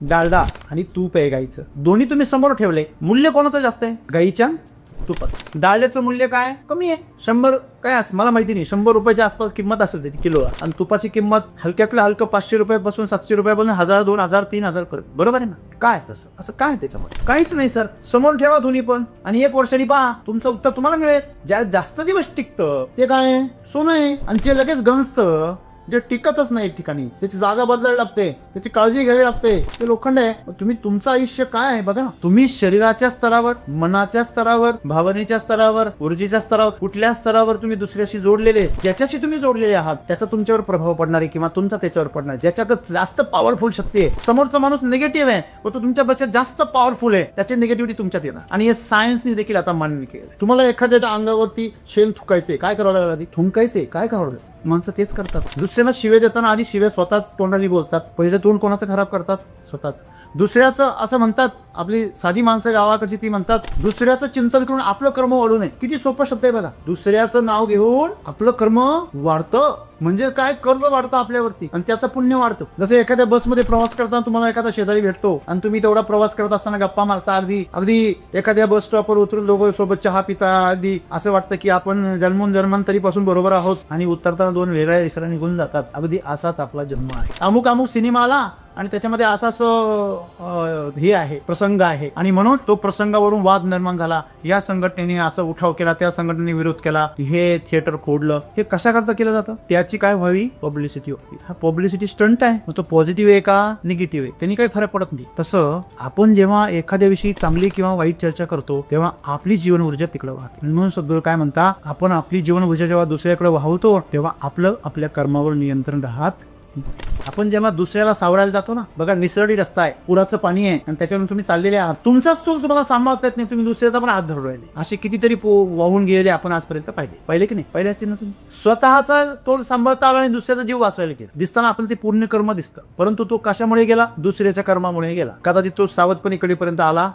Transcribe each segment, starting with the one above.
डालडा आणि तूप आहे गाईचं, दोन्ही तुम्ही समोर ठेवले, मूल्य कोणाचं जास्त आहे? गाईच्या तुपाचं. डाळ्याचं मूल्य काय कमी आहे, 100 काय असं मला माहिती नाही, 100 रुपयाच्या आसपास किंमत असेल त्याची किलोला. आणि तुपाची किंमत हलक्यातलं हलकं 500 रुपयापासून 700 रुपयापासून 1000 2000 3000 बरोबर आहे ना? काय तसं असं काय त्याच्यामध्ये काहीच नाही सर. समोर ठेवा दोन्ही पण आणि 1 वर्षांनी पहा तुमचं उत्तर तुम्हाला मिळेल. ज्या जास्त दिवस टिकतं ते काय सोनं आहे, आणि जे लगेच गंजतं जे टिकतच नाही एक ठिकाणी, त्याची जागा बदलायला लागते, त्याची काळजी घ्यावी लागते, ते लोखंड आहे. तुम्ही तुमचं आयुष्य काय आहे बघा, तुम्ही शरीराच्या स्तरावर, मनाच्या स्तरावर, भावनेच्या स्तरावर, ऊर्जेच्या स्तरावर, कुठल्या स्तरावर तुम्ही दुसऱ्याशी जोडलेले, ज्याच्याशी तुम्ही जोडलेले आहात त्याचा तुमच्यावर प्रभाव पडणार आहे किंवा तुमचा त्याच्यावर पडणार आहे. ज्याच्याकडे जास्त पॉवरफुल शक्ती आहे, समोरचा माणूस निगेटिव्ह आहे व तो तुमच्यापेक्षा जास्त पॉवरफुल आहे, त्याची निगेटिव्हिटी तुमच्यात येणार. आणि हे सायन्सने देखील आता मान्य केलं. तुम्हाला एखाद्याच्या अंगावरती शेण थुकायचे, काय करावं लागलं? थुंकायचे. काय करावं लागलं? माणसं तेच करतात. दुसऱ्यांना शिवे देताना आधी शिवे स्वतःच तोंडाने बोलतात, पहिले तोंड कोणाचं खराब करतात? स्वतःच. दुसऱ्याचं असं म्हणतात, आपली साधी माणसं गावाकडची ती म्हणतात, दुसऱ्याचं चिंतन करून आपलं कर्म वाढू नये. किती सोपं शब्द आहे बघा. दुसऱ्याचं नाव घेऊन आपलं कर्म वाढतं, म्हणजे काय कर्ज वाढतं आपल्यावरती आणि त्याचं पुण्य वाढतं. जसं एखाद्या बसमध्ये प्रवास करताना तुम्हाला एखादा शेजारी भेटतो आणि तुम्ही तेवढा प्रवास करत असताना गप्पा मारता, अगदी एखाद्या बस स्टॉपवर उतरून दोघं सोबत चहा पिता, अगदी असं वाटतं की आपण जन्मांतरीपासून बरोबर आहोत, आणि उतरताना 2 वेगळ्या दिशेला निघून जातात. अगदी असाच आपला जन्म आहे. अमुक सिनेमा आला आणि त्याच्यामध्ये असाच हे आहे, प्रसंग आहे, आणि म्हणून तो प्रसंगावरून वाद निर्माण झाला. या संघटनेने असं उठाव केला, त्या संघटनेने विरोध केला, हे थिएटर फोडलं. हे कशा करता केलं जातं? त्याची काय व्हावी? पब्लिसिटी व्हावी. हा पब्लिसिटी स्टंट आहे. मग तो पॉझिटिव्ह आहे का निगेटिव्ह आहे त्यांनी काही फरक पडत नाही. तसं आपण जेव्हा एखाद्याविषयी चांगली किंवा वाईट चर्चा करतो तेव्हा आपली जीवन ऊर्जा तिकडे वाहते. म्हणून सद्गुरू काय म्हणता, आपण आपली जीवन ऊर्जा जेव्हा दुसऱ्याकडे वाहवतो तेव्हा आपल्या कर्मावर नियंत्रण राहत. आपण जेव्हा दुसऱ्याला सावरायला जातो ना बघा, निसरडी रस्ता आहे, पुराचं पाणी आहे आणि त्याच्यावरून तुम्ही चाललेले आहात, तुमचाच चूक तुम्हाला सांभाळता येत नाही, तुम्ही दुसऱ्याचा पण हात धरून राहिले. असे कितीतरी वाहून गेलेले आपण आजपर्यंत पाहिले की नाही? पाहिले असतील ना तुम्ही. स्वतःचा तोल सांभाळता आला आणि दुसऱ्याचा जीव वाचवायला गेला. दिसताना आपण ते पूर्ण कर्म दिसतं, परंतु तो कशामुळे गेला? दुसऱ्याच्या कर्मामुळे गेला. कदाचित तो सावधपणे कडेपर्यंत आला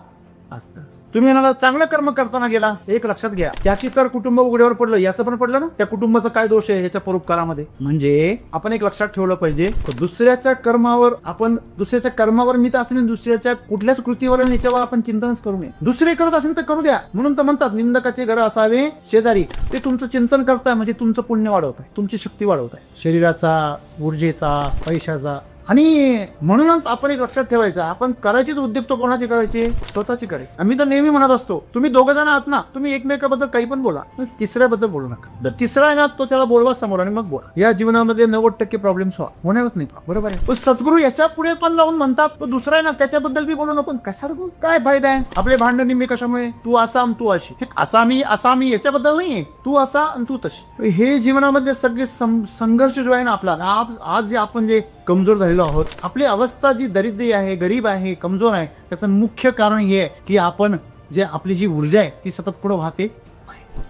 असतं. तुम्ही म्हणाला चांगलं कर्म करताना गेला, एक लक्षात घ्या, त्याची तर कुटुंब उघड्यावर पडलं, याचं पण पडलं ना. त्या कुटुंबाचा काय दोष आहे याच्या परोपकारामध्ये? म्हणजे आपण एक लक्षात ठेवलं पाहिजे, दुसऱ्याच्या कर्मावर मी तर असेल, दुसऱ्याच्या कुठल्याच कृतीवर याच्यावर आपण चिंतनच करू नये. दुसरे करत असेल तर करू द्या. म्हणून तर म्हणतात निंदकाचे घर असावे शेजारी. ते तुमचं चिंतन करताय म्हणजे तुमचं पुण्य वाढवत आहे, तुमची शक्ती वाढवत आहे, शरीराचा, ऊर्जेचा, पैशाचा. आणि म्हणूनच आपण एक लक्षात ठेवायचं, आपण करायचीच उद्योग तो कोणाची करायची? स्वतःची करायची. आम्ही तर नेहमी म्हणत असतो, तुम्ही 2 जण आहात ना, तुम्ही एकमेकाबद्दल काही पण बोला, तिसऱ्याबद्दल बोलू नका. जर तिसरा आहे ना तो त्याला बोलवा समोर आणि मग बोला. या जीवनामध्ये 90% प्रॉब्लेम सॉल्व्ह होणारच नाही, बरोबर आहे. पण सद्गुरू याच्या पुढे पण लावून म्हणतात, तो दुसरा आहे ना त्याच्याबद्दल बी बोलू नको. कशाला बोल? काय फायदा आहे? आपले भांडण निम्मे कशामुळे? तू असा तू अशी, असा मी याच्याबद्दल नाहीये, तू असा आणि तू तशी. हे जीवनामध्ये सगळे संघर्ष जो आहे ना आपला, आज जे आपण जे कमजोर झालेलो आहोत, आपली अवस्था जी दरिद्री आहे, गरीब आहे, कमजोर आहे, त्याचं मुख्य कारण हे आहे की आपण आपली जी ऊर्जा आहे ती सतत पुढे वाहते.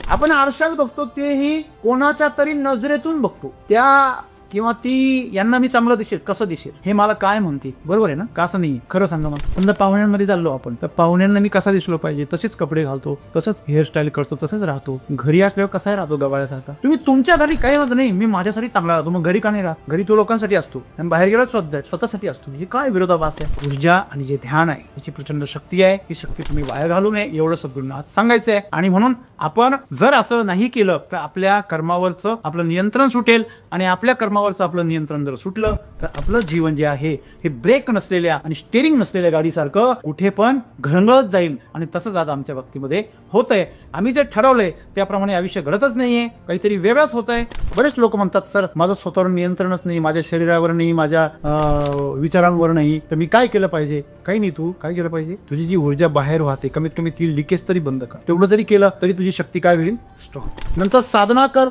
आपण आरशात बघतो तेही कोणाच्या तरी नजरेतून बघतो, त्या किंवा ती यांना मी चांगलं दिसेल, कसं दिसेल, हे मला काय म्हणते, बरोबर आहे ना? कसं नाही खरं सांगा मला. समजा पाहुण्यांमध्ये चाललो आपण, तर पाहुण्यांना मी कसा दिसलो पाहिजे तसेच कपडे घालतो, तसंच हेअरस्टाईल करतो, तसंच राहतो. घरी असल्यावर कसा राहतो? गवाळ्यासारखा. तुम्ही तुमच्यासाठी काही होत नाही, मी माझ्यासाठी चांगला राहतो, मग घरी का नाही राहत? घरी तो लोकांसाठी असतो आणि बाहेर गेला स्वतःसाठी असतो. हे काय विरोधाभास आहे? ऊर्जा आणि जे ध्यान आहे त्याची प्रचंड शक्ती आहे, ही शक्ती तुम्ही वाया घालू नये एवढं सद्गुरूंना आज सांगायचं आहे. आणि म्हणून आपण जर असं नाही केलं तर आपल्या कर्मावरचं आपलं नियंत्रण सुटेल, आणि आपल्या कर्मावरचं आपलं नियंत्रण जर सुटलं तर आपलं जीवन जे आहे हे ब्रेक नसलेल्या आणि स्टेरिंग नसलेल्या गाडीसारखं कुठे पण घरंगळत जाईल. आणि तसंच आज आमच्या बाबतीमध्ये होतंय. आम्ही जे ठरवलंय त्याप्रमाणे आयुष्य घडतच नाहीये, काहीतरी वेगळंच होत आहे. बरेच लोक म्हणतात, सर माझं स्वतःवर नियंत्रणच नाही, माझ्या शरीरावर नाही, माझ्या विचारांवर नाही, तर मी काय केलं पाहिजे? काही नाही. तू काय केलं पाहिजे? तुझी जी ऊर्जा बाहेर वाहते कमीत कमी ती लिकेज तरी बंद कर. तेवढं जरी केलं तरी तुझी शक्ती काय होईल? स्ट्रॉंग. नंतर साधना कर,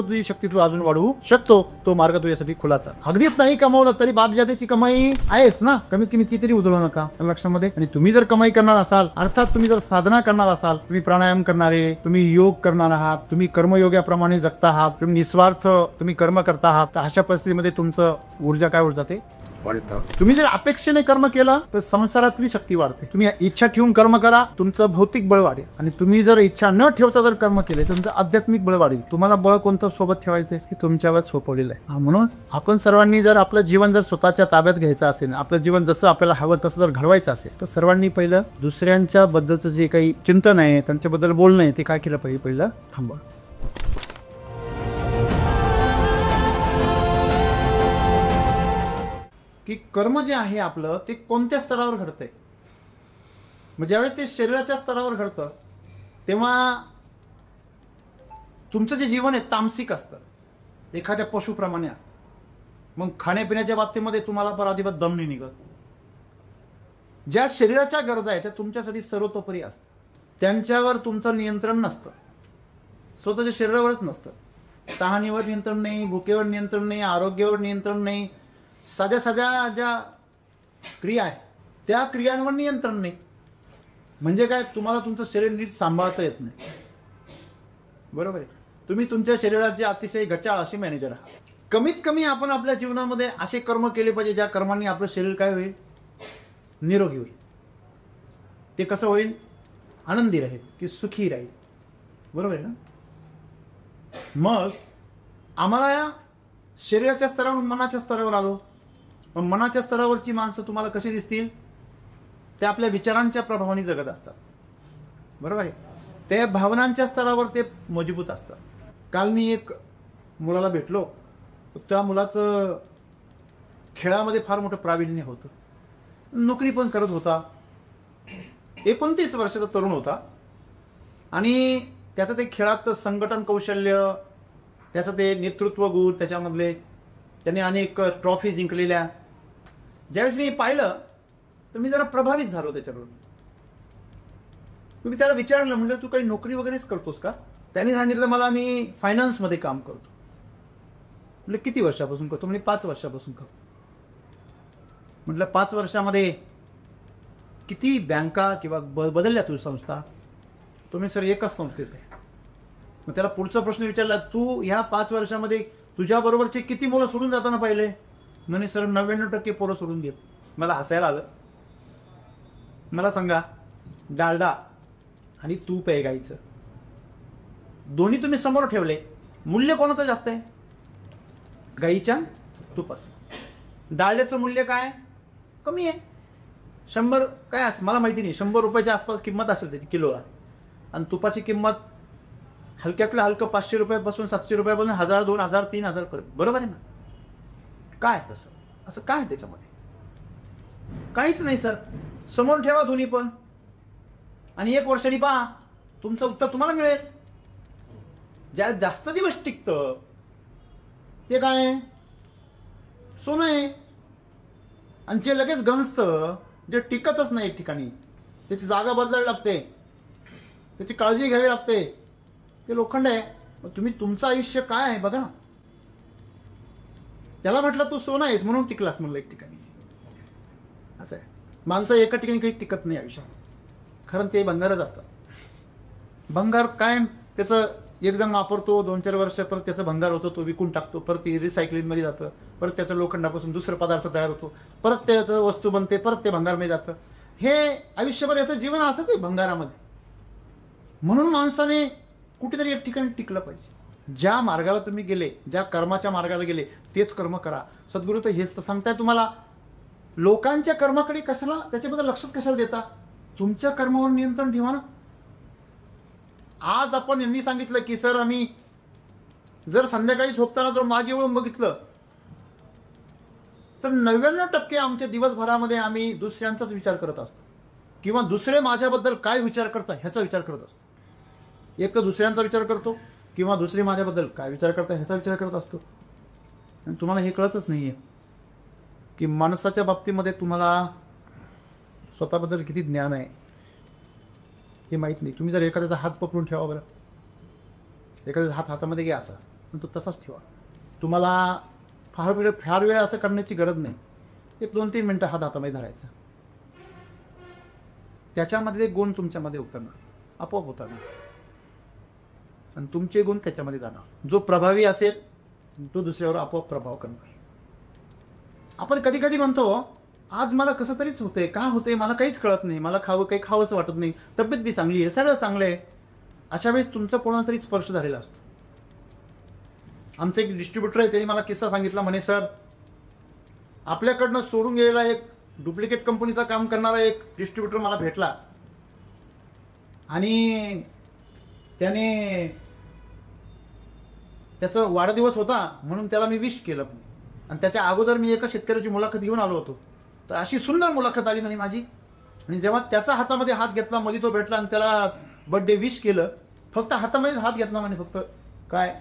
तुझी शक्ती तू अजून वाढवू शकतो. तो मार्ग तुझ्यासाठी खुलाचा. अगदीच नाही कमवलं तरी बापजातीची कमाई आहेच ना, कमीत कमी ती तरी उधळू नका लक्षामध्ये. आणि तुम्ही जर कमाई करणार असाल, अर्थात तुम्ही जर साधना करणार असाल, तुम्ही प्राणायाम करणारे, तुम्ही योग करणार आहात, तुम्ही कर्मयोगाप्रमाणे जगता आहात, तुम्ही निस्वार्थ तुम्ही कर्म करता आहात, तर अशा परिस्थितीमध्ये तुमचं ऊर्जा काय होत जाते? वाढतं. तुम्ही जर अपेक्षेने कर्म केलं तर संसारातली शक्ती वाढते. तुम्ही इच्छा ठेवून कर्म करा, तुमचं भौतिक बळ वाढेल. आणि तुम्ही जर इच्छा न ठेवता जर कर्म केले तर तुमचं आध्यात्मिक बळ वाढेल. तुम्हाला बळ कोणतं सोबत ठेवायचं हे तुमच्यावर सोपवलेलं आहे. म्हणून आपण सर्वांनी जर आपलं जीवन जर स्वतःच्या ताब्यात घ्यायचं असेल, आपलं जीवन जसं आपल्याला हवं तसं जर घडवायचं असेल, तर सर्वांनी पहिलं दुसऱ्यांच्या बद्दलचं जे काही चिंतन आहे, त्यांच्याबद्दल बोलणं आहे, ते काय केलं पाहिजे, पहिलं थांबवा. की कर्म जे आहे आपलं ते कोणत्या स्तरावर घडतंय. मग ज्यावेळेस ते शरीराच्या स्तरावर घडतं तेव्हा तुमचं जे जीवन आहे तामसिक असतं, एखाद्या पशुप्रमाणे असतं. मग खाण्यापिण्याच्या बाबतीमध्ये तुम्हाला पर अजिबात दम नाही निघत. ज्या शरीराच्या गरजा आहेत त्या तुमच्यासाठी सर्वतोपरी असतात, त्यांच्यावर तुमचं नियंत्रण नसतं, स्वतःच्या शरीरावरच नसतं. तहानीवर नियंत्रण नाही, भुकेवर नियंत्रण नाही, आरोग्यावर नियंत्रण नाही, साध्या साध्या ज्या क्रिया आहेत त्या क्रियांवर नियंत्रण नाही. म्हणजे काय, तुम्हाला तुमचं शरीर नीट सांभाळता येत नाही. बरोबर आहे. तुम्ही तुमच्या शरीराचे अतिशय गचाळ असे मॅनेजर आहात. कमीत कमी आपण आपल्या जीवनामध्ये असे कर्म केले पाहिजे ज्या कर्मांनी आपलं शरीर काय होईल, निरोगी होईल. ते कसं होईल, आनंदी राहील की सुखी राहील. बरोबर आहे ना. मग आम्हाला या शरीराच्या स्तरावर मनाच्या स्तरावर आलो. मग मनाच्या स्तरावरची माणसं तुम्हाला कशी दिसतील, ते आपल्या विचारांच्या प्रभावाने जगत असतात. बरोबर आहे. ते भावनांच्या स्तरावर ते मजबूत असतात. काल मी एक मुलाला भेटलो, त्या मुलाचं खेळामध्ये फार मोठं प्रावीण्य होतं, नोकरी पण करत होता, 29 वर्षाचा तरुण होता. आणि त्याचं ते खेळात संघटन कौशल्य, त्याचं ते नेतृत्व गुण, त्याच्यामधले त्याने अनेक ट्रॉफी जिंकलेल्या. ज्यावेळेस मी पाहिलं तर मी जरा प्रभावित झालो त्याच्याकडून. मी त्याला विचारलं, म्हटलं तू काही नोकरी वगैरेच करतोस का. त्याने सांगितलं मला मी फायनान्समध्ये काम करतो. म्हटलं किती वर्षापासून करतो. म्हणजे 5 वर्षापासून करतो. म्हटलं 5 वर्षामध्ये किती बँका किंवा बदलल्या तुझी संस्था. तुम्ही सर एकच संस्थेत आहे. मग त्याला पुढचा प्रश्न विचारला, तू ह्या 5 वर्षामध्ये तुझ्याबरोबरचे किती मुलं सोडून जाताना पाहिले. म्हणे सर 99% पोरं सोडून गेले. मला हसायला आलं. मला सांगा, डालडा आणि तूप आहे गाईचं, दोन्ही तुम्ही समोर ठेवले, मूल्य कोणाचं जास्त आहे, गाईच्या तुपाचं. डाळल्याचं मूल्य काय, कमी आहे. 100 काय असं मला माहिती नाही, 100 रुपयाच्या आसपास किंमत असेल त्याची किलोला. आणि तुपाची किंमत हलक्यातलं हलकं 500 रुपयापासून 700 रुपयापासून 1000, 2000, 3000 पर्यंत. बरोबर आहे ना. काय तसं असं काय त्याच्यामध्ये, काहीच नाही सर. समोर ठेवा दोन्ही पण आणि 1 वर्षांनी पहा, तुमचं उत्तर तुम्हाला मिळेल. ज्या जास्त दिवस टिकतं ते काय, सोनं आहे. आणि जे लगेच गंजतं, जे टिकतच नाही एक ठिकाणी, त्याची जागा बदलावी लागते, त्याची काळजी घ्यावी लागते, ते लोखंड आहे. मग तुम्ही तुमचं आयुष्य काय आहे बघा ना. त्याला म्हटलं तू सोनं आहेस म्हणून टिकलास म्हणलं एक ठिकाणी. असं आहे. माणसं एका ठिकाणी काही टिकत नाही आयुष्यात. खरं ते भंगारच असतात. भंगार काय, त्याचं एक जण वापरतो 2-4 वर्ष, परत त्याचं भंगार होतं, तो विकून टाकतो, परत ते रिसायकलिंगमध्ये जातं, परत त्याचं लोखंडापासून दुसरं पदार्थ तयार होतो, परत त्याचं वस्तू बनते, परत ते भंगारमध्ये जातं. हे आयुष्यभर याचं जीवन असंच आहे भंगारामध्ये. म्हणून माणसाने कुठेतरी एक ठिकाणी टिकलं पाहिजे. ज्या मार्गाला तुम्ही गेले, ज्या कर्माच्या मार्गाला गेले, तेच कर्म करा. सद्गुरू तर हेच तर सांगताय तुम्हाला. लोकांच्या कर्माकडे कशाला, त्याच्याबद्दल लक्षच कशाला देता. तुमच्या कर्मावर नियंत्रण ठेवा ना. आज आपण यांनी सांगितलं की सर आम्ही जर संध्याकाळी झोपताना जर मागे वळून बघितलं तर 99% आमच्या दिवसभरामध्ये आम्ही दुसऱ्यांचाच विचार करत असतो, किंवा दुसरे माझ्याबद्दल काय विचार करतात ह्याचा विचार करत असतो. एक तर दुसऱ्यांचा विचार करतो, किंवा दुसरे माझ्याबद्दल काय विचार करतात ह्याचा विचार करत असतो. आणि तुम्हाला हे कळतच नाही आहे की माणसाच्या बाबतीमध्ये तुम्हाला स्वतःबद्दल किती ज्ञान आहे हे माहीत नाही. तुम्ही जर एखाद्याचा हात पकडून ठेवा बरं, एखाद्याचा हात हातामध्ये घ्या असा, पण तो तसाच ठेवा. तुम्हाला फार वेळ असं करण्याची गरज नाही. एक 2-3 मिनटं हात हातामध्ये धरायचा, त्याच्यामधले गुण तुमच्यामध्ये उतरणार, आपोआप होताना, आणि तुमचे गुण त्याच्यामध्ये जाणार. जो प्रभावी असेल तो दुसऱ्यावर आपोआप प्रभाव करणार. आपण कधी कधी म्हणतो आज मला कसं तरीच होतंय, का होतंय मला काहीच कळत नाही, मला काही खावंसं वाटत नाही, तब्येत बी चांगली आहे, सगळं चांगलं आहे. अशा वेळेस तुमचा कोणाला तरी स्पर्श झालेला असतो. आमचं एक डिस्ट्रीब्युटर आहे, त्यांनी मला किस्सा सांगितला. म्हणे सर, आपल्याकडनं सोडून गेलेला एक डुप्लिकेट कंपनीचं काम करणारा एक डिस्ट्रीब्युटर मला भेटला आणि त्याने त्याचा वाढदिवस होता म्हणून त्याला मी विश केलं. आणि त्याच्या अगोदर मी एका शेतकऱ्याची मुलाखत घेऊन आलो होतो. तर अशी सुंदर मुलाखत आली म्हणे माझी. आणि जेव्हा त्याचा हातामध्ये हात घेतला, मध्ये तो भेटला आणि त्याला बर्थडे विश केलं, फक्त हातामध्येच हात घेतला म्हणे, फक्त काय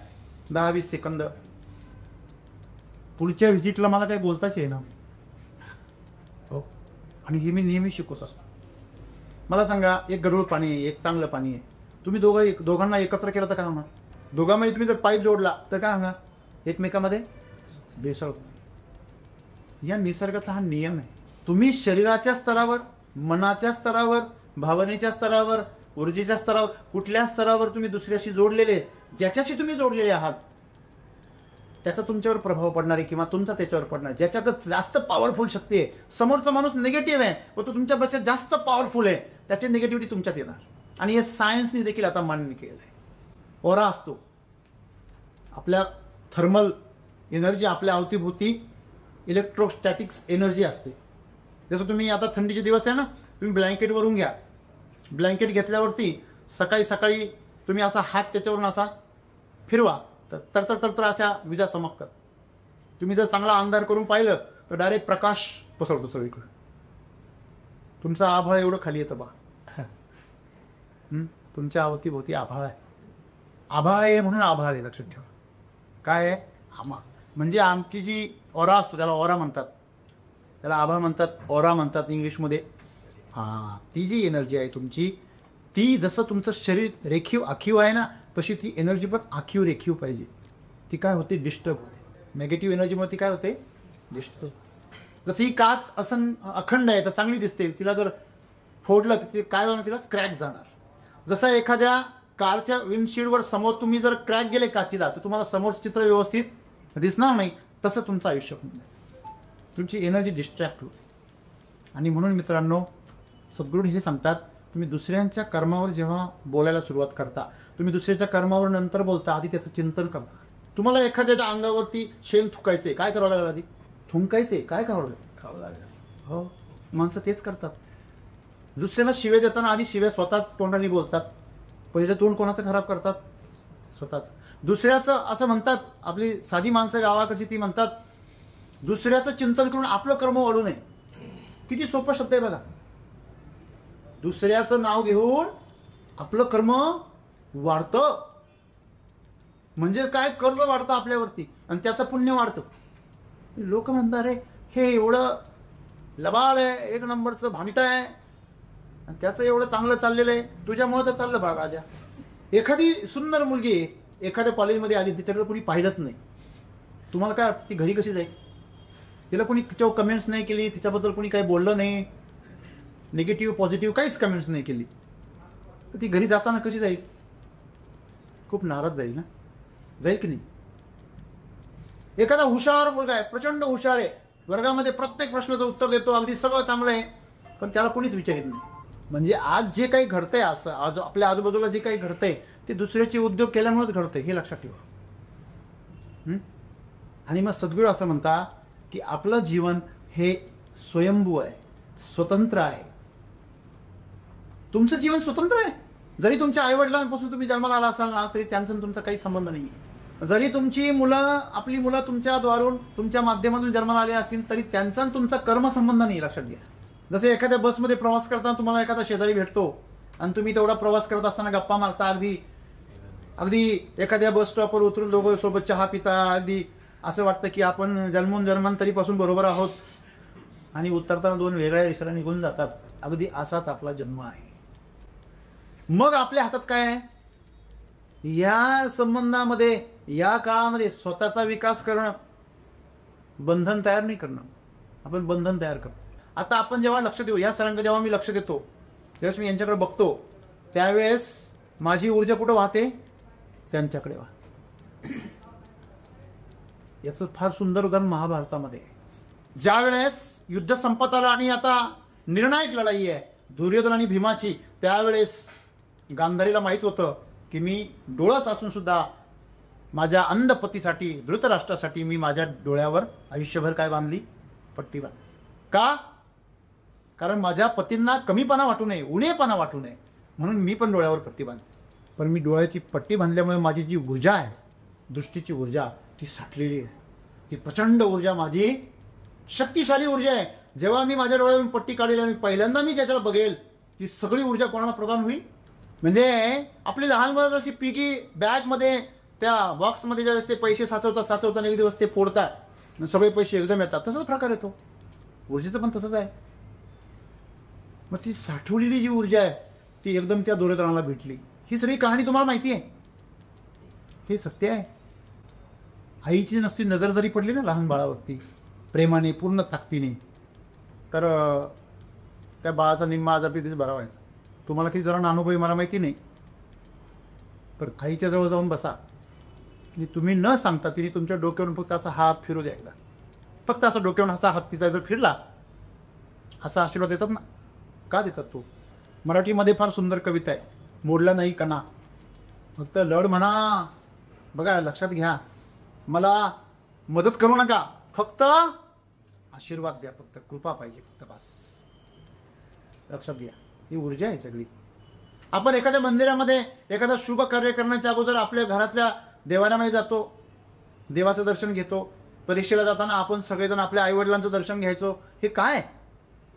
10-20 सेकंद. पुढच्या व्हिजिटला मला काही बोलताच येईना. हो, आणि हे मी नेहमी शिकवत असतो. मला सांगा, एक गढूळ पाणी आहे, एक चांगलं पाणी आहे. तुम्ही दोघांना एकत्र केलं तर काय होणार? दोघांमध्ये तुम्ही जर पाईप जोडला तर काय होणार? एकमेकामध्ये भेसळ. या निसर्गाचा हा नियम आहे. तुम्ही शरीराच्या स्तरावर, मनाच्या स्तरावर, भावनेच्या स्तरावर, ऊर्जेच्या स्तरावर, कुठल्या स्तरावर तुम्ही दुसऱ्याशी जोडलेले, ज्याच्याशी तुम्ही जोडलेले आहात त्याचा तुमच्यावर प्रभाव पडणार आहे किंवा तुमचा त्याच्यावर पडणार. ज्याच्याकडे जास्त पॉवरफुल शक्ती आहे, समोरचा माणूस निगेटिव्ह आहे व तो तुमच्यापेक्षा जास्त पॉवरफुल आहे, त्याची निगेटिव्हिटी तुमच्यात येणार. आणि हे सायन्सने देखील आता मान्य केलं आहे. ओरा असतो, आपल्या थर्मल एनर्जी, आपल्या अवतीभोवती इलेक्ट्रोस्टॅटिक्स एनर्जी असते. जसं तुम्ही आता थंडीचे दिवस आहे ना, तुम्ही ब्लँकेट वरून घ्या. ब्लँकेट घेतल्यावरती सकाळी सकाळी तुम्ही असा हात त्याच्यावरून असा फिरवा तर तरतर अशा विजा चमकतात. तुम्ही जर चांगला अंधार करून पाहिलं तर डायरेक्ट प्रकाश पसरतो सगळीकडे. तुमचा आभाळ एवढं खाली येतं बा. तुमच्या अवतीभोवती आभाळ आहे. आभाळ आहे म्हणून आभाळ आहे, लक्षात ठेवा. काय आहे? आमा म्हणजे आमची जी ओरा असतो त्याला ओरा म्हणतात, त्याला आभाळ म्हणतात, ओरा म्हणतात इंग्लिशमध्ये. हां, ती जी एनर्जी आहे तुमची, ती जसं तुमचं शरीर रेखीव आखीव आहे ना, तशी ती एनर्जी पण आखीव रेखीव पाहिजे. ती काय होते? डिस्टर्ब होते. निगेटिव्ह एनर्जीमुळे ती काय होते? डिस्टर्ब. जसं ही काच अखंड आहे तर चांगली दिसते, तिला जर फोडलं तर काय होणार? तिला क्रॅक जाणार. जसं एखाद्या कारच्या विंडशील्डवर समोर तुम्ही जर क्रॅक गेले काचीला तर तुम्हाला समोरचं चित्र व्यवस्थित दिसणार नाही. तसं तुमचं आयुष्य होणार, तुमची एनर्जी डिस्ट्रॅक्ट होईल. आणि म्हणून मित्रांनो, सद्गुरू हे सांगतात, तुम्ही दुसऱ्यांच्या कर्मावर जेव्हा बोलायला सुरुवात करता, तुम्ही दुसऱ्याच्या कर्मावर नंतर बोलता, आधी त्याचं चिंतन करता. तुम्हाला एखाद्याच्या अंगावरती शेण थुकायचे, काय करावं लागेल? आधी थुंकायचे, काय करावं लागेल? खावं लागेल. हो, माणसं तेच करतात. दुसऱ्यांना शिव्या देताना आधी शिव्या स्वतःच तोंडाने बोलतात. पहिलं तोंड कोणाचं खराब करतात? स्वतःच. दुसऱ्याचं असं म्हणतात, आपली साधी माणसं गावाकडची ती म्हणतात, दुसऱ्याचं चिंतन करून आपलं कर्म वाढू नये. किती सोपं शब्द आहे बघा. दुसऱ्याचं नाव घेऊन आपलं कर्म वाढतं म्हणजे काय? कर्ज वाढतं आपल्यावरती आणि त्याचं पुण्य वाढतं. लोक म्हणतात, अरे हे एवढं लबाड आहे, एक नंबरचं भामटं आहे आणि त्याचं एवढं चांगलं चाललेलं आहे, तुझ्यामुळे तर चाललं बा राजा. एखादी सुंदर मुलगी एखाद्या कॉलेजमध्ये आली, तिच्याकडे कोणी पाहिलंच नाही, तुम्हाला काय वाटतं? ती घरी कशी जाईल? तिला कोणी तिच्यावर कमेंट्स नाही केली, तिच्याबद्दल कोणी काही बोललं नाही, निगेटिव्ह पॉझिटिव्ह काहीच कमेंट्स नाही केली, तर ती घरी जाताना कशी जाईल? खूप नाराज जाईल ना, जाईल की नाही? एखादा हुशार मुलगा आहे, प्रचंड हुशार आहे, वर्गामध्ये प्रत्येक प्रश्नाचं उत्तर देतो, अगदी सगळं चांगलं आहे, पण त्याला कोणीच विचारित नाही. म्हणजे आज जे काही घडतंय, असं आज आपल्या आजूबाजूला जे काही घडतंय ते दुसऱ्याचे उद्योग केल्यामुळेच घडतंय, हे लक्षात ठेवा. आणि मग सद्गुरू असं म्हणता की आपलं जीवन हे स्वयंभू आहे, स्वतंत्र आहे. तुमचं जीवन स्वतंत्र आहे. जरी तुमच्या आईवडिलांपासून तुम्ही जन्माला आला असाल ना, तरी त्यांचा तुमचा काही संबंध नाही. जरी तुमची मुलं, आपली मुलं तुमच्याद्वारून, तुमच्या माध्यमातून जन्माला आले असतील, तरी त्यांचा तुमचा कर्म संबंध नाही, लक्षात घ्या. जसे एखाद्या बसमध्ये प्रवास करताना तुम्हाला एखादा शेजारी भेटतो आणि तुम्ही तेवढा प्रवास करत असताना गप्पा मारता, अगदी एखाद्या बस स्टॉपवर उतरून दोघं सोबत चहा पिता, अगदी असं वाटतं की आपण जन्मांतरीपासून बरोबर आहोत, आणि उतरताना दोन वेगळ्या दिशेला निघून जातात. अगदी असाच आपला जन्म आहे. मग आपल्या हातात काय आहे? या संबंधामध्ये, या काळामध्ये स्वतःचा विकास करणं, बंधन तयार नाही करणं. आपण बंधन तयार करतो. आता आपण जेव्हा लक्ष देऊ, या सरांकडे जेव्हा मी लक्ष देतो, त्यावेळेस मी यांच्याकडे बघतो, त्यावेळेस माझी ऊर्जा कुठं वाहते? त्यांच्याकडे वाहते. याचं फार सुंदर उदाहरण महाभारतामध्ये आहे. ज्या वेळेस युद्ध संपत आलं आणि आता निर्णायक लढाई आहे दुर्योधन आणि भीमाची, त्यावेळेस गांधारीला माहित होतं की मी डोळस असून सुद्धा माझ्या अंध पतीसाठी धृतराष्ट्रासाठी मी माझ्या डोळ्यावर आयुष्यभर काय बांधली? पट्टी बांधली. का? कारण माझ्या पतींना कमीपणा वाटू नये, उणेपणा वाटू नये म्हणून मी पण डोळ्यावर पट्टी बांधली. पण मी डोळ्याची पट्टी बांधल्यामुळे माझी जी ऊर्जा आहे, दृष्टीची ऊर्जा, ती साठलेली आहे. ती प्रचंड ऊर्जा, माझी शक्तिशाली ऊर्जा आहे. जेव्हा मी माझ्या डोळ्यावरून पट्टी काढली आणि पहिल्यांदा मी ज्याच्याला बघेल ती सगळी ऊर्जा कोणाला प्रदान होईल? म्हणजे आपली लहान मुलं जशी पिगी बॅगमध्ये त्या बॉक्समध्ये ज्यावेळेस ते पैसे साचवतात एक दिवस ते फोडतात, सगळे पैसे एकदम येतात, तसाच प्रकार येतो. ऊर्जेचं पण तसंच आहे. मग ती साठवलेली जी ऊर्जा आहे ती एकदम त्या दुर्योधनाला भेटली. ही सगळी कहाणी तुम्हाला माहिती आहे, हे सत्य आहे. आईची नसती नजर जरी पडली ना लहान बाळावरती प्रेमाने पूर्ण ताकदीने, तर त्या बाळाचा निम्मा आजार तिथेच बरा व्हायचा. तुम्हाला किती जरा अनुभवी मला माहिती नाही, पण आईच्या जवळ जाऊन बसा की तुम्ही न सांगता तिने तुमच्या डोक्यावरून फक्त असा हात फिरू द्या एकदा, फक्त असा डोक्यावरून असा हात तिचा जर फिरला, असा आशीर्वाद देतात ना. का देतात? तो मराठीमध्ये फार सुंदर कविता आहे, मोडला नाही कणा फक्त लढ म्हणा. बघा लक्षात घ्या, मला मदत करू नका, फक्त आशीर्वाद द्या, फक्त कृपा पाहिजे, फक्त बस. लक्षात घ्या, ही ऊर्जा आहे सगळी. आपण एखाद्या मंदिरामध्ये एखादं शुभ कार्य करण्याच्या अगोदर आपल्या घरातल्या देवालयामध्ये जातो, देवाचं दर्शन घेतो. परीक्षेला जाताना आपण सगळेजण आपल्या आईवडिलांचं दर्शन घ्यायचो. हे काय?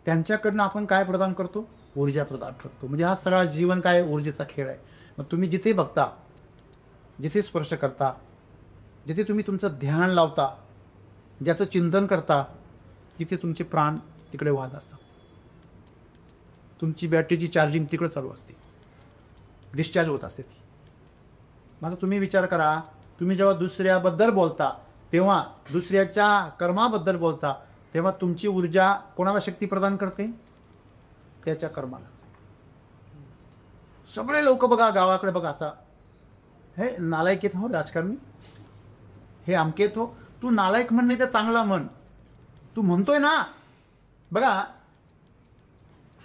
त्यांच्याकडनं आपण काय प्रदान करतो? ऊर्जा प्रदान करतो. म्हणजे हा सगळा जीवन काय ऊर्जेचा खेळ आहे. मग तुम्ही जिथे बघता, जिथे स्पर्श करता, जिथे तुम्ही तुमचं ध्यान लावता, ज्याचं चिंतन करता, तिथे तुमचे प्राण तिकडे वाहत असतात. तुमची बॅटरीची चार्जिंग तिकडे चालू असते, डिस्चार्ज होत असते ती. मग तुम्ही विचार करा, तुम्ही जेव्हा दुसऱ्याबद्दल बोलता, तेव्हा दुसऱ्याच्या कर्माबद्दल बोलता, तेव्हा तुमची ऊर्जा कोणाला शक्ती प्रदान करते? त्याच्या कर्माला. सगळे लोक बघा, गावाकडे बघा, असा हे नालायक येत हो राजकारणी, हे अमके येत हो. तू नालायक म्हण नाही तर चांगला म्हण, तू म्हणतोय ना. बघा,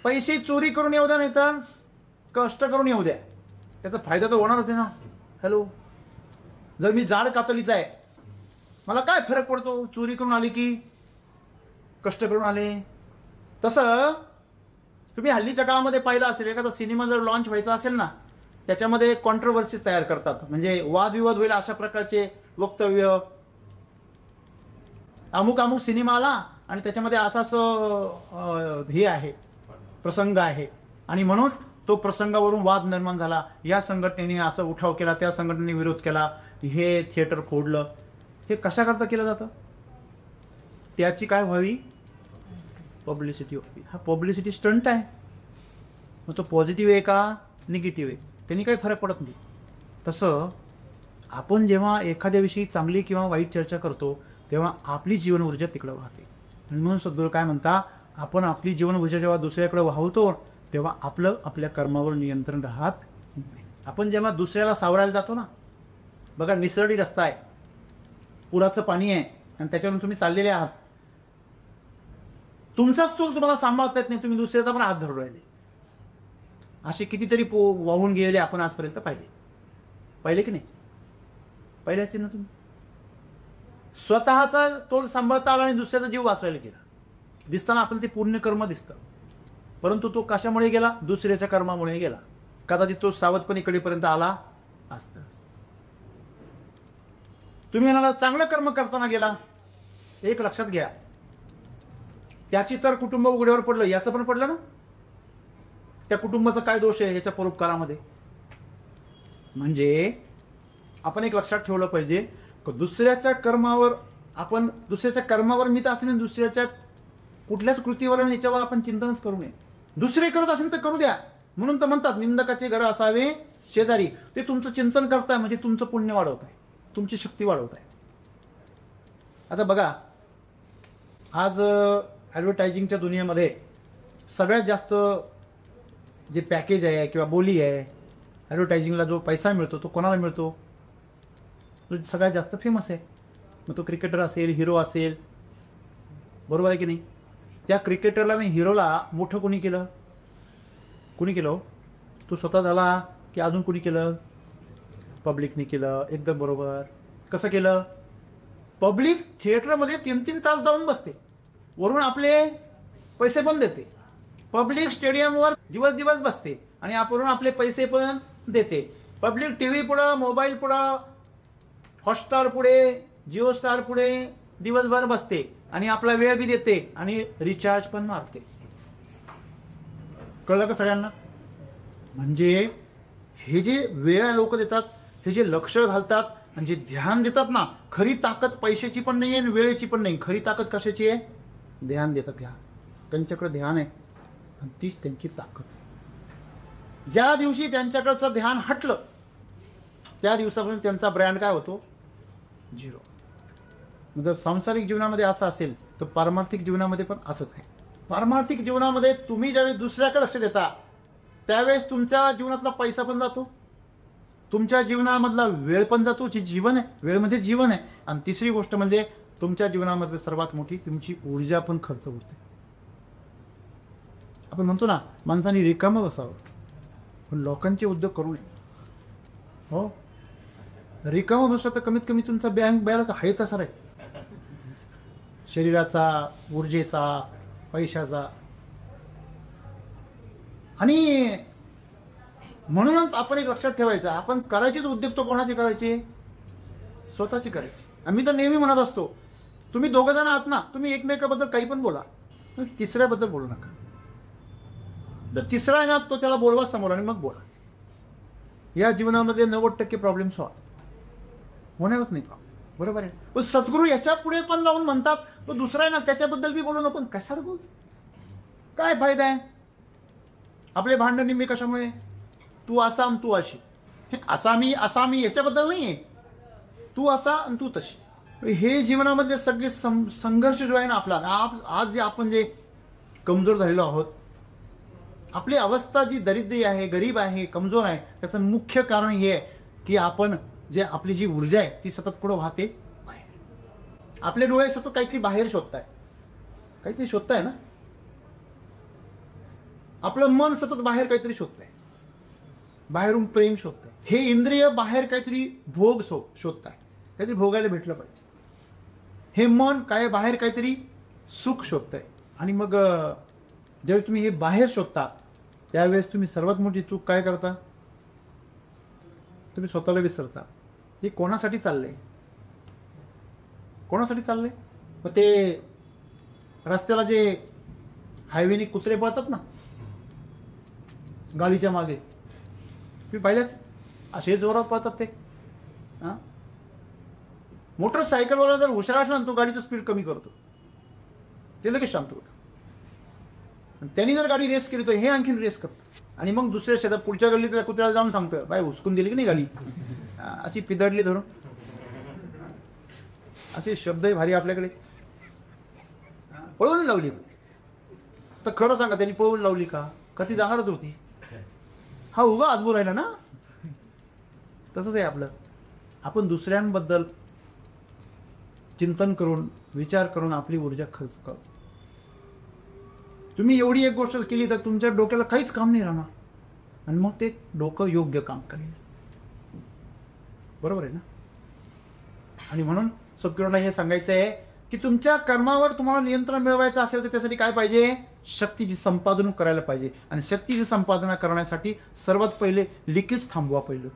पैसे चोरी करून येऊ द्या, नाही तर कष्ट करून येऊ द्या, त्याचा फायदा तर होणारच आहे ना. हॅलो, जर मी जाड कातलीचा आहे, मला काय फरक पडतो चोरी करून आली की कष्ट करून आले? तसं तुम्ही हल्लीच्या काळामध्ये पाहिलं असेल, एखादा सिनेमा जर लॉन्च व्हायचा असेल ना, त्याच्यामध्ये कॉन्ट्रोवर्सीज तयार करतात, म्हणजे वादविवाद होईल अशा प्रकारचे वक्तव्य. अमुक अमुक सिनेमा आला आणि त्याच्यामध्ये असाच हे आहे, प्रसंग आहे, आणि म्हणून तो प्रसंगावरून वाद निर्माण झाला, या संघटनेने असं उठाव केला, त्या संघटनेने विरोध केला, हे थिएटर फोडलं. हे कशाकरता केलं जातं? त्याची काय व्हावी? पब्लिसिटी व्हावी. हा पब्लिसिटी स्टंट आहे. मग तो पॉझिटिव्ह आहे का निगेटिव्ह आहे, त्यांनी काही फरक पडत नाही. तसं आपण जेव्हा एखाद्याविषयी चांगली किंवा वाईट चर्चा करतो, तेव्हा आपली जीवन ऊर्जा तिकडं वाहते. म्हणून सद्गुरू काय म्हणता, आपण आपली जीवन ऊर्जा जेव्हा दुसऱ्याकडे वाहवतो, तेव्हा आपल्या कर्मावर नियंत्रण राहत नाही. आपण जेव्हा दुसऱ्याला सावरायला जातो ना, बघा निसरडी रस्ता आहे, पुराचं पाणी आहे आणि त्याच्यावरून तुम्ही चाललेले आहात, तुमचाच चूक तुम्हाला सांभाळता येत नाही, तुम्ही दुसऱ्याचा पण हात धरून राहिले. असे कितीतरी वाहून गेलेले आपण आजपर्यंत पाहिले की नाही? पाहिले असतील ना तुम्ही. स्वतःचा तोल सांभाळता आला आणि दुसऱ्याचा जीव वाचवायला गेला. दिसताना आपण ते पुण्यकर्म दिसतं, परंतु तो कशामुळे गेला? दुसऱ्याच्या कर्मामुळे गेला. कदाचित तो सावधपणे इकडेपर्यंत आला असता. तुम्ही म्हणाला चांगलं कर्म करताना गेला, एक लक्षात घ्या, त्याची तर कुटुंब उघड्यावर पडलं, याचं पण पडलं ना. त्या कुटुंबाचा काय दोष आहे याच्या परोपकारामध्ये? म्हणजे आपण एक लक्षात ठेवलं पाहिजे, दुसऱ्याच्या कर्मावर मी तर असं नाही, दुसऱ्याच्या कुठल्याच कृतीवर आणि याच्यावर आपण चिंतनच करू नये. दुसरे करत असेल तर करू द्या, म्हणून तर म्हणतात निंदकाचे घर असावे शेजारी. ते तुमचं चिंतन करताय म्हणजे तुमचं पुण्य वाढवत आहे, तुमची शक्ती वाढवत आहे. आता बघा, आज ॲडव्हर्टायझिंगच्या दुनियेमध्ये सगळ्यात जास्त जे पॅकेज आहे किंवा बोली आहे, ॲडव्हर्टायझिंगला जो पैसा मिळतो तो कोणाला मिळतो? तो सगळ्यात जास्त फेमस आहे. मग तो क्रिकेटर असेल, हिरो असेल, बरोबर आहे की नाही? त्या क्रिकेटरला मी हिरोला मोठं कोणी केलं? कुणी केलं हो? तू स्वतः झाला की अजून कुणी केलं? पब्लिकने केलं. एकदम बरोबर. कसं केलं? पब्लिक थिएटरमध्ये 3-3 तास जाऊन बसते, वरून आपले पैसे पण देते. पब्लिक स्टेडियमवर दिवस दिवस बसते आणि आपण आपले पैसे पण देते. पब्लिक टी व्ही पुढं, मोबाईल पुढं, हॉटस्टार पुढे, जिओ स्टार पुढे दिवसभर बसते आणि आपला वेळ बी देते आणि रिचार्ज पण मारते. कळलं का सगळ्यांना? म्हणजे हे जे वेळ लोक देतात, हे जे लक्ष घालतात आणि जे ध्यान देतात ना, खरी ताकद पैशाची पण नाही आणि वेळेची पण नाही. खरी ताकद कशाची आहे? ध्यान देतात. ध्यान, त्यांच्याकडे ध्यान आहे आणि तीच त्यांची ताकद आहे. ज्या दिवशी त्यांच्याकडचं ध्यान हटलं त्या दिवसापासून त्यांचा ब्रँड काय होतो? झिरो. जर सांसारिक जीवनामध्ये असं असेल तर पारमार्थिक जीवनामध्ये पण असंच आहे. पारमार्थिक जीवनामध्ये तुम्ही ज्यावेळेस दुसऱ्याकडे लक्ष देता त्यावेळेस तुमच्या जीवनातला पैसा पण जातो, तुमच्या जीवनामधला वेळ पण जातो. जे जीवन आहे, वेळ म्हणजे जीवन आहे. आणि तिसरी गोष्ट म्हणजे तुमच्या जीवनामध्ये सर्वात मोठी तुमची ऊर्जा पण खर्च होते. आपण म्हणतो ना, माणसाने रिकामं बसावं पण लोकांचे उद्योग करू नये. हो, रिकामं बसला तर कमीत कमी तुमचा बँक बॅलन्स आहे तसा आहे, शरीराचा, ऊर्जेचा, पैशाचा. आणि म्हणूनच आपण एक लक्षात ठेवायचं, आपण करायचेच उद्योग तो कोणाचे करायचे? स्वतःचे करायचे. आम्ही तर नेहमी म्हणत असतो, तुम्ही दोघं जण आहात ना, तुम्ही एकमेकाबद्दल काही पण बोला, तिसऱ्याबद्दल बोलू नका. जर तिसरा आहे ना, तो त्याला बोलवा समोर आणि मग बोला. या जीवनामध्ये 90% प्रॉब्लेम सॉल्व होणारच नाही प्रॉब्लेम. बरोबर आहे. पण सद्गुरू याच्या पुढे पण जाऊन म्हणतात, तो दुसरा आहे ना त्याच्याबद्दल बी बोलू नको. कशाला बोल? काय फायदा आहे? आपले भांडण निम्मे कशामुळे? तू असा आणि तू अशी. हे असा मी याच्याबद्दल नाही आहे. तू असा आणि तू तशी. हे जीवनामध्ये सगळे संघर्ष जो आहे ना आपला, आज जे आपण जे कमजोर झालेलो आहोत, आपली अवस्था जी दरिद्री आहे, गरीब आहे, कमजोर आहे, त्याचं मुख्य कारण हे आहे की आपण जे आपली जी ऊर्जा आहे ती सतत पुढे वाहते बाहेर. आपले डोळे सतत काहीतरी बाहेर शोधताय, काहीतरी शोधताय ना. आपलं मन सतत बाहेर काहीतरी शोधतंय, बाहेरून प्रेम शोधतंय. हे इंद्रिय बाहेर काहीतरी भोग शोधताय, काहीतरी भोगायला भेटलं पाहिजे. हे मन काय बाहेर काहीतरी सुख शोधतंय. आणि मग ज्यावेळेस तुम्ही हे बाहेर शोधता त्यावेळेस तुम्ही सर्वात मोठी चूक काय करता? तुम्ही स्वतःला विसरता. हे कोणासाठी चाललंय? कोणासाठी चाललंय? मग ते रस्त्याला जे हायवेने कुत्रे पळतात ना गाडीच्या मागे, तुम्ही पाहिल्यास असे जोरात पळतात ते. हां, मोटरसायकलवाला जर हुशार असला ना, तो गाडीचं स्पीड कमी करतो, ते लगेच शांत होतं. त्यांनी जर गाडी रेस केली तर हे आणखीन रेस करतं. आणि मग दुसऱ्या शेतात पुढच्या गल्लीत त्या कुत्र्याला जाऊन सांगतं, बाय हुसकून दिली की नाही गाडी, अशी पिदडली धरून. असे शब्दही भारी आपल्याकडे. पळवून लावली तर खरं सांगा, त्यांनी पळवून लावली का? ती जाणारच होती. हा उगा अद्भुत राहिला ना. तसंच आहे आपलं. आपण दुसऱ्यांबद्दल चिंतन करून, विचार करून आपली ऊर्जा खर्च करतो. तुम्ही एवढी एक गोष्ट केली तर तुमच्या डोक्याला काहीच काम नाही राहणार आणि मग ते डोकं योग्य काम करेल. बरोबर आहे ना. आणि म्हणून सद्गुरूंना हे सांगायचं आहे की तुमच्या कर्मावर तुम्हाला नियंत्रण मिळवायचं असेल तर त्यासाठी काय पाहिजे? शक्तीची संपादन करायला पाहिजे. आणि शक्तीची संपादना करण्यासाठी सर्वात पहिले लिकेज थांबवा. पहिलं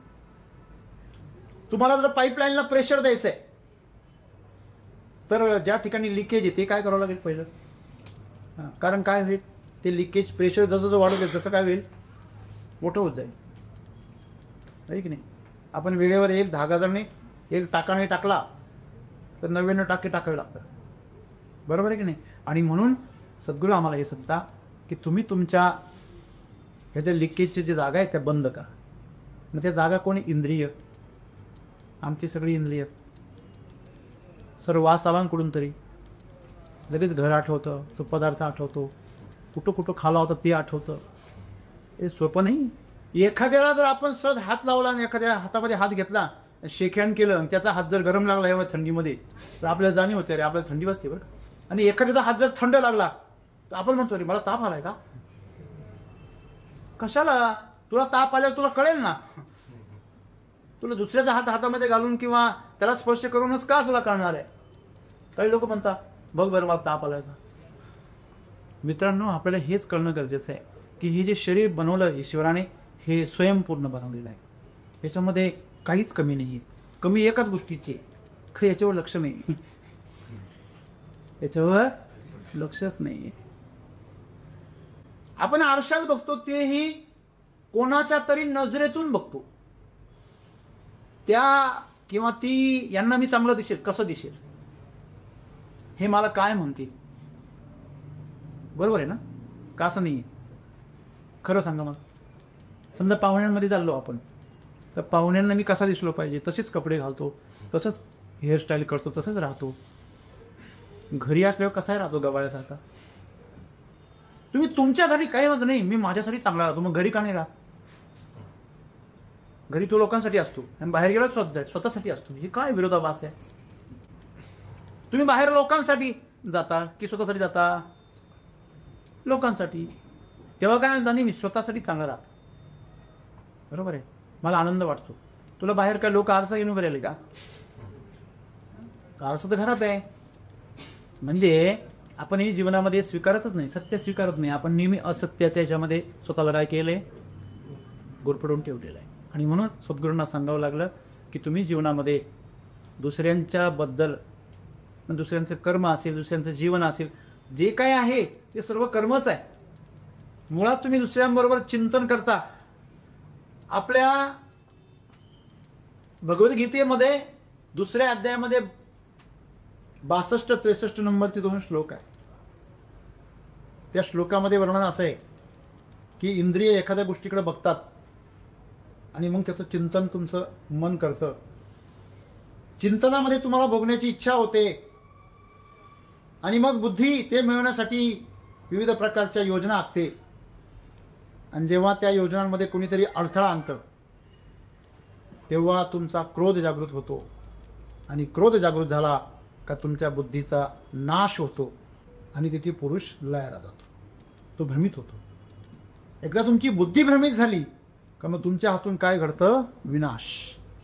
तुम्हाला जर पाईपलाईनला प्रेशर द्यायचं आहे तर ज्या ठिकाणी लिकेज आहे ते काय करावं लागेल पहिलं. कारण काय होईल, ते लिकेज प्रेशर जसं जसं वाढत जाईल तसं काय होईल, मोठं होत जाईल. आहे की नाही. आपण वेळेवर एक धागाजाने एक टाका नाही टाकला तर 99 टाके टाकावे लागतात. बरोबर आहे की नाही. आणि म्हणून सद्गुरू आम्हाला हे सांगता की तुम्ही तुमच्या ह्याच्या लिकेजच्या जे जागा आहे त्या बंद करा. मग त्या जागा कोणी? इंद्रिय. आमची सगळी इंद्रिय. सर्व वास आवांकडून तरी लगेच घर आठवतं, पदार्थ आठवतो, कुठं कुठं खाला होता ते आठवतं. हे सोपं नाही. एखाद्याला जर आपण सहज हात लावला आणि एखाद्या हातामध्ये हात घेतला, शेकहँड केलं आणि त्याचा हात जर गरम लागला एवढ्या थंडीमध्ये तर आपल्याला जाणीव होते, अरे आपल्याला थंडी वाजते बरं. आणि एखाद्याचा हात जर थंड लागला तर आपण म्हणतो रे मला ताप आलाय का? कशाला? तुला ताप आल्यावर तुला कळेल ना. तुला दुसऱ्याचा हात हातामध्ये घालून किंवा त्याला स्पर्श करूनच का तुला कळणार आहे? काही लोक म्हणतात बघ बरं मला ताप आलाय का. मित्रांनो, आपल्याला हेच कळणं गरजेचं आहे की हे जे शरीर बनवलं ईश्वराने हे स्वयंपूर्ण बनवलेलं आहे. याच्यामध्ये काहीच कमी नाही आहे. कमी एकाच गोष्टीची, याच्यावर लक्ष नाही, याच्यावर लक्षच नाही आहे. आपण आरशात बघतो तेही कोणाच्या तरी नजरेतून बघतो. त्या किंवा ती यांना मी चांगलं दिसेल, कसं दिसेल, हे मला काय म्हणतील, बरोबर आहे ना? का असं नाही? खरं सांगा मला. समजा पाहुण्यांमध्ये चाललो आपण, तर पाहुण्यांना मी कसा दिसलो पाहिजे तसेच कपडे घालतो, तसंच हेअरस्टाईल करतो, तसंच राहतो. घरी असल्यावर कसाही राहतो गवाळ्यासारखा. तुम्ही तुमच्यासाठी काही म्हणत नाही, मी माझ्यासाठी चांगला राहतो, मग घरी का नाही राहत? घरी तो लोकांसाठी असतो आणि बाहेर गेलो स्वतःसाठी असतो. हे काय विरोधाभास आहे? तुम्ही बाहेर लोकांसाठी जाता की स्वतःसाठी जाता? लोकांसाठी. तेव्हा काय म्हणता, नाही मी स्वतःसाठी चांगला राहतो, बरोबर आहे, मला आनंद वाटतो. तुला बाहेर काय लोक आरसा घेऊन उभे राहिले का? आरसा तर घरात आहे. म्हणजे आपण ही जीवनामध्ये स्वीकारतच नाही, सत्य स्वीकारत नाही. आपण नेहमी असत्याच्या याच्यामध्ये स्वतःला काय केलंय, गुरफटून ठेवलेलं आहे. आणि म्हणून सद्गुरूंना सांगावं लागलं की तुम्ही जीवनामध्ये दुसऱ्यांच्या बद्दल, दुसऱ्यांचं कर्म असेल, दुसऱ्यांचं जीवन असेल, जे काय आहे ते सर्व कर्मच आहे. मुळात तुम्ही दुसऱ्यांबरोबर चिंतन करता. आपल्या भगवद्गीतेमध्ये दुसऱ्या अध्यायामध्ये 62-63 नंबरचे 2 श्लोक आहे. त्या श्लोकामध्ये वर्णन असं आहे की इंद्रिय एखाद्या गोष्टीकडे बघतात आणि मग त्याचं चिंतन तुमचं मन करतं. चिंतनामध्ये तुम्हाला बघण्याची इच्छा होते आणि मग बुद्धी ते मिळवण्यासाठी विविध प्रकारच्या योजना आखते. आणि जेव्हा त्या योजनांमध्ये कोणीतरी अडथळा आणतं तेव्हा तुमचा क्रोध जागृत होतो. आणि क्रोध जागृत झाला का तुमच्या बुद्धीचा नाश होतो आणि तिथे पुरुष लयाला जातो, तो भ्रमित होतो. एकदा तुमची बुद्धी भ्रमित झाली का मग तुमच्या हातून काय घडतं, विनाश.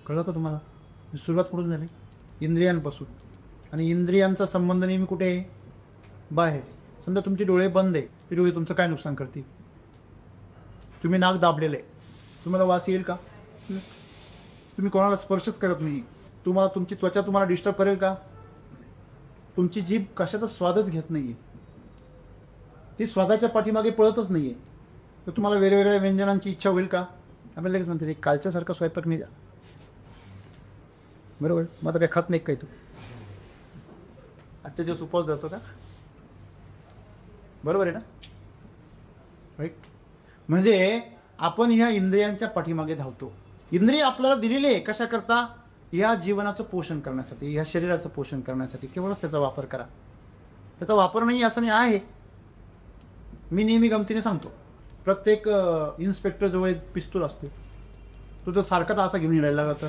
कळलं का तुम्हाला? सुरुवात कुठून झाली? इंद्रियांपासून. आणि इंद्रियांचा संबंध नेहमी कुठे आहे? बाहेर. समजा तुमचे डोळे बंद आहे, ते डोळे तुमचं काय नुकसान करतील? तुम्ही नाक दाबलेलं आहे, तुम्हाला वास येईल का? तुम्ही कोणाला स्पर्शच करत नाही, तुम्हाला तुमची त्वचा तुम्हाला डिस्टर्ब करेल का? तुमची जीभ कशाचा स्वादच घेत नाहीये, ती स्वादाच्या पाठीमागे पळतच नाहीये, तर तुम्हाला वेगवेगळ्या व्यंजनांची इच्छा होईल का? आपल्याला लगेच म्हणते कालच्यासारखा स्वयंपाक नाही द्या, बरोबर? मग आता काय खात नाही काही तू? आजच्या दिवस उपवास धरतो का? बरोबर आहे ना? राईट. म्हणजे आपण ह्या इंद्रियांच्या पाठीमागे धावतो. इंद्रिय आपल्याला दिलेली आहे कशाकरता? या जीवनाचं पोषण करण्यासाठी, या शरीराचं पोषण करण्यासाठी. केवळच त्याचा वापर करा. त्याचा वापर नाही असं नाही आहे. मी नेहमी गमतीने सांगतो, प्रत्येक इन्स्पेक्टर जवळ एक पिस्तूल असतो. तो जर सारखाच असा घेऊन राहिला तर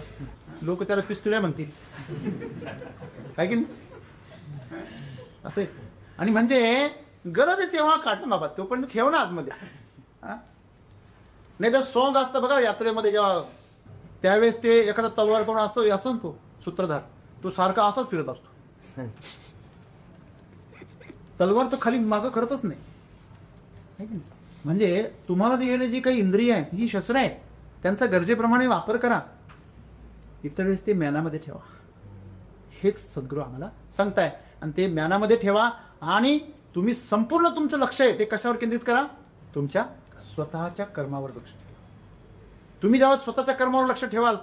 लोक त्याला पिस्तुल्या म्हणतील, काय की नाही? असे. आणि म्हणजे गरज आहे तेव्हा काढणं बाबा, तो पण ठेव ना आतमध्ये. नाही तर सॉंग असतं बघा यात्रेमध्ये, जेव्हा त्यावेळेस ते एखादा तलवार कोण असतो, असं तो सूत्रधार, तो सारखा असाच फिरत असतो. तलवार तो खाली मागं करतच नाही. म्हणजे तुम्हाला दिलेली जी काही इंद्रिय आहेत ही शस्त्र आहेत, त्यांचा गरजेप्रमाणे वापर करा. इतर वेळेस ते म्यानामध्ये ठेवा. हेच सद्गुरू आम्हाला सांगताय. आणि ते म्यानामध्ये ठेवा आणि तुम्ही संपूर्ण तुमचं लक्ष आहे ते कशावर केंद्रित करा? तुमच्या स्वतःच्या कर्मावर लक्ष. तुम्ही जेव्हा स्वतःच्या कर्मावर लक्ष ठेवाल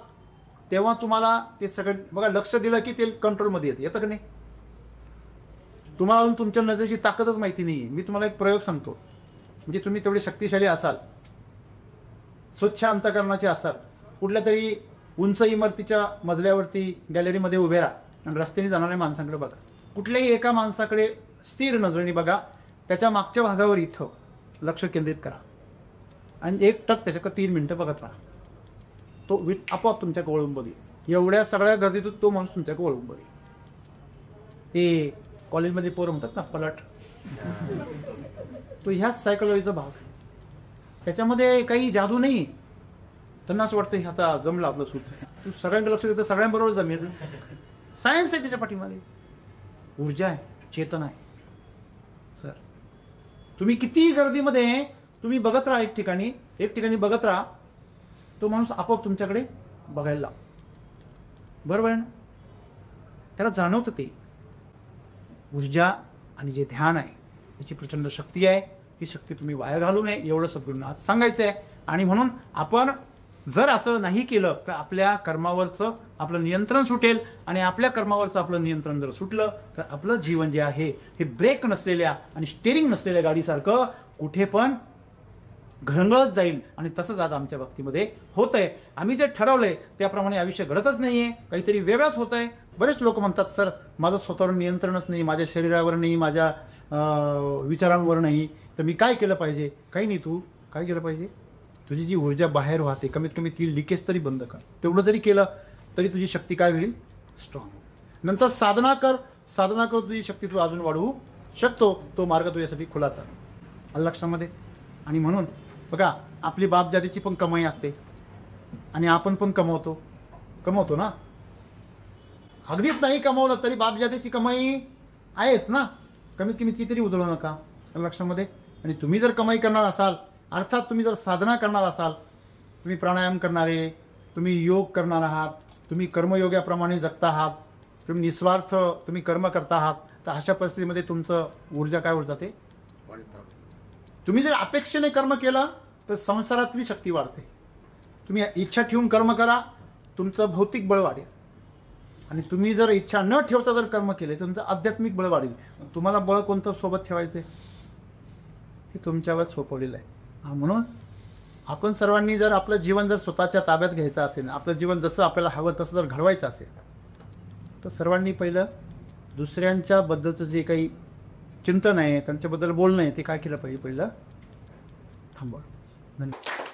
तेव्हा तुम्हाला ते सगळं बघा, लक्ष दिलं की ते कंट्रोलमध्ये येतं का नाही? तुम्हाला अजून तुमच्या नजरेची ताकदच माहिती नाही. मी तुम्हाला एक प्रयोग सांगतो. म्हणजे तुम्ही तेवढे शक्तिशाली असाल, स्वच्छ अंतःकरणाचे असाल, कुठल्या तरी उंच इमारतीच्या मजल्यावरती गॅलरीमध्ये उभे राहा आणि रस्त्याने जाणाऱ्या माणसांकडे बघा. कुठल्याही एका माणसाकडे स्थिर नजरेने बघा, त्याच्या मागच्या भागावर इथं लक्ष केंद्रित करा आणि एक टक त्याच्याकडे 3 मिनिटं बघत राहा. तो आपोआप तुमच्याकडे वळून बघेल. एवढ्या सगळ्या गर्दीतून तो माणूस तुमच्याकडे वळून बघेल. ते कॉलेजमध्ये पोरं म्हणतात ना पलट, तो ह्याच सायकोलॉजीचा भाग. त्याच्यामध्ये काही जादू नाही. त्यांना असं वाटतं हे आता जमलं आपलं सूत्र, तू सगळ्यांकडे लक्ष देतं, सगळ्यांबरोबर जमेल. सायन्स आहे त्याच्या पाठीमागे, ऊर्जा आहे, चेतन आहे. सर तुम्ही किती गर्दीमध्ये तुम्ही बघत राहा, एक ठिकाणी बघत राहा, तो माणूस आपोआप तुमच्याकडे बघायला लागतो. बरोबर आहे ना? त्याला जाणवतं ते ऊर्जा आणि जे ध्यान आहे त्याची प्रचंड शक्ती आहे. ही शक्ती तुम्ही वाया घालू नये एवढं सद्गुरूंना आज सांगायचं आहे. आणि म्हणून आपण जर असं नाही केलं तर आपल्या कर्मावरचं आपलं नियंत्रण सुटेल. आणि आपल्या कर्मावरचं आपलं नियंत्रण जर सुटलं तर आपलं जीवन जे आहे हे ब्रेक नसलेल्या आणि स्टेरिंग नसलेल्या गाडीसारखं कुठे पण घरंगळत जाईल. आणि तसंच आज आमच्या बाबतीमध्ये होतंय. आम्ही जे ठरवलंय त्याप्रमाणे आयुष्य घडतच नाहीये, काहीतरी वेगळंच होतंय. बरेच लोक म्हणतात सर माझं स्वतःवर नियंत्रणच नाही, माझ्या शरीरावर नाही, माझ्या विचारांवर नाही, तर मी काय केलं पाहिजे? काही नाही. तू काय केलं पाहिजे? तुझी जी ऊर्जा बाहेर वाहते कमीत कमी ती लिकेज तरी बंद कर. तेवढं जरी केलं तरी तुझी शक्ती काय होईल? स्ट्रॉंग. नंतर साधना कर तुझी शक्ती तू अजून वाढवू शकतो. तो मार्ग तुझ्यासाठी खुलाच आहे. आलं लक्षामध्ये? आणि म्हणून बघा आपली बापजातीची पण कमाई असते आणि आपण पण कमवतो ना. अगदीच नाही कमवलं तरी बापजातीची कमाई आहेच ना. कमीत कमी ती तरी उधळू नका. लक्षामध्ये? आणि तुम्ही जर कमाई करणार असाल, अर्थात तुम्ही जर साधना करणार असाल, तुम्ही प्राणायाम करणारे, तुम्ही योग करणार आहात, तुम्ही कर्मयोगाप्रमाणे जगता आहात, तुम्ही निस्वार्थ तुम्ही कर्म करता आहात, तर अशा परिस्थितीमध्ये तुमचं ऊर्जा काय होत जाते? वाढत. तुम्ही जर अपेक्षेने कर्म केलं तर संसारातली शक्ती वाढते. तुम्ही इच्छा ठेवून कर्म करा, तुमचं भौतिक बळ वाढेल. आणि तुम्ही जर इच्छा न ठेवता जर कर्म केले तर तुमचं आध्यात्मिक बळ वाढेल. तुम्हाला बळ कोणतं सोबत ठेवायचं हे तुमच्यावर सोपवलेलं आहे. म्हणून आपण सर्वांनी जर आपलं जीवन जर स्वतःच्या ताब्यात घ्यायचं असेल, आपलं जीवन जसं आपल्याला हवं तसं जर घडवायचं असेल, तर सर्वांनी पहिलं दुसऱ्यांच्याबद्दलचं जे काही चिंतन आहे, त्यांच्याबद्दल बोलणं आहे, ते काय केलं पाहिजे? पहिलं थांबवा. धन्यवाद.